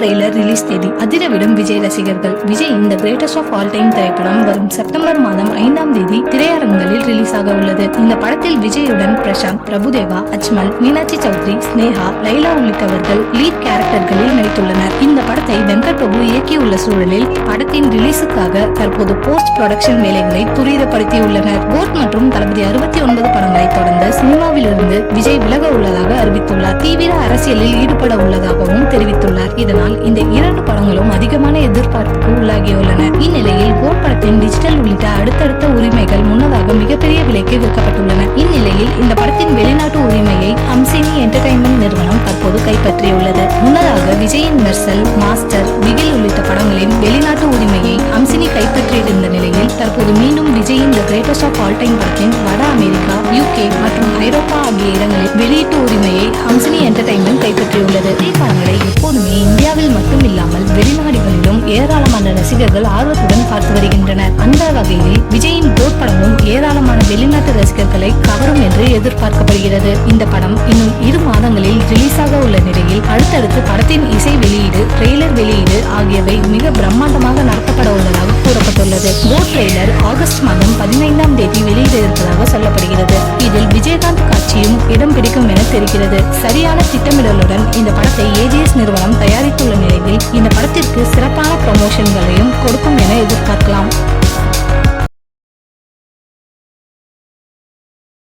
Trailer release தேதி அதிரவிடும் விஜய் ரசிகர்கள். விஜய் இந்த கிரேட்டஸ்ட் ஆஃப் ஆல் டைம் திரைப்படம் வரும் செப்டம்பர் மாதம் 5ஆம் தேதி திரையரங்குகளில் ரிலீஸ் ஆக உள்ளது. இந்த படத்தில் விஜயுடன் பிரசாந்த், பிரபுதேவா, அஜ்மல், மீனாட்சி சௌத்ரி, ஸ்னேகா, லைலா உள்ளிட்டவர்கள் லீட் கேரக்டர்களில் நடித்துள்ளனர். இந்த படத்தை வெங்கட் பிரபு இயக்கியுள்ள சூழலில் படத்தின் ரிலீஸுக்காக தற்போது போஸ்ட் ப்ரொடக்ஷன் வேலைகளை துரிதப்படுத்தியுள்ளனர். கோட் மற்றும் தளபதி 69 படங்களை தொடர்ந்து சினிமாவிலிருந்து விஜய் விலக உள்ளதாக அறிவித்துள்ளார். தீவிர அரசியலில் ஈடுபட உள்ளதாகவும் தெரிவித்துள்ளார். இதனால் இந்த 2 படங்களும் அதிகமான எதிர்பார்ப்புக்கு உள்ளாகியுள்ளன. இந்நிலையில் கோட் படத்தின் டிஜிட்டல் உள்ளிட்ட அடுத்தடுத்த உரிமைகள் முன்னதாக மிகப்பெரிய விலைக்கு விற்கப்பட்டுள்ளன. இந்நிலையில் இந்த படத்தின் வெளிநாட்டு உரிமையை அம்சினி என்டர்டைன்மெண்ட் நிறுவனம் தற்போது கைப்பற்றியுள்ளது. முன்னதாக விஜயின் மெர்சல், மாஸ்டர், பிகில் உள்ளிட்ட படங்களின் வெளிநாட்டு உரிமையை அம்சினி கைப்பற்றியிருந்த நிலையில் தற்போது மீண்டும் விஜயின் the greatest of all time படத்தின் வட அமெரிக்கா, UK மற்றும் ஐரோப்பா ஆகிய இடங்களில் வெளியீட்டு உரிமையை அம்சினி என்டர்டைன்மெண்ட் கைப்பற்றியுள்ளது. படங்களை எப்போதுமே இந்தியாவில் மட்டும் இல்லாமல் வெளிநாடுகளிலும் ஏராளமான ரசிகர்கள் ஆர்வத்துடன் பார்த்து வருகின்றனர். அந்த வகையில் விஜயின் கோட் படமும் ஏராளமான வெளிநாட்டு ரசிகர்களை கவரும் என்று எதிர்பார்க்கப்படுகிறது. இந்த படம் இன்னும் 2 மாதங்களில் ரிலீஸ் ஆக உள்ள நிலையில் அடுத்தடுத்து படத்தின் இசை வெளியீடு, ட்ரெய்லர் வெளியீடு ஆகியவை மிக பிரம்மாண்டமாக நடத்தப்பட உள்ளதாக கூறப்பட்டுள்ளது. கோட் ட்ரெய்லர் ஆகஸ்ட் மாதம் 15ஆம் தேதி வெளியிட இருப்பதாக சொல்லப்படுகிறது. இதில் விஜயகாந்த் காட்சியும் இடம் பிடிக்கும் என தெரிகிறது. சரியான திட்டமிடலுடன் இந்த படத்தை AGS நிறுவனம் தயாரித்துள்ள நிலையில் இந்த படத்திற்கு சிறப்பான ப்ரமோஷன்களையும் கொடுக்கும் என எதிர்பார்க்கலாம்.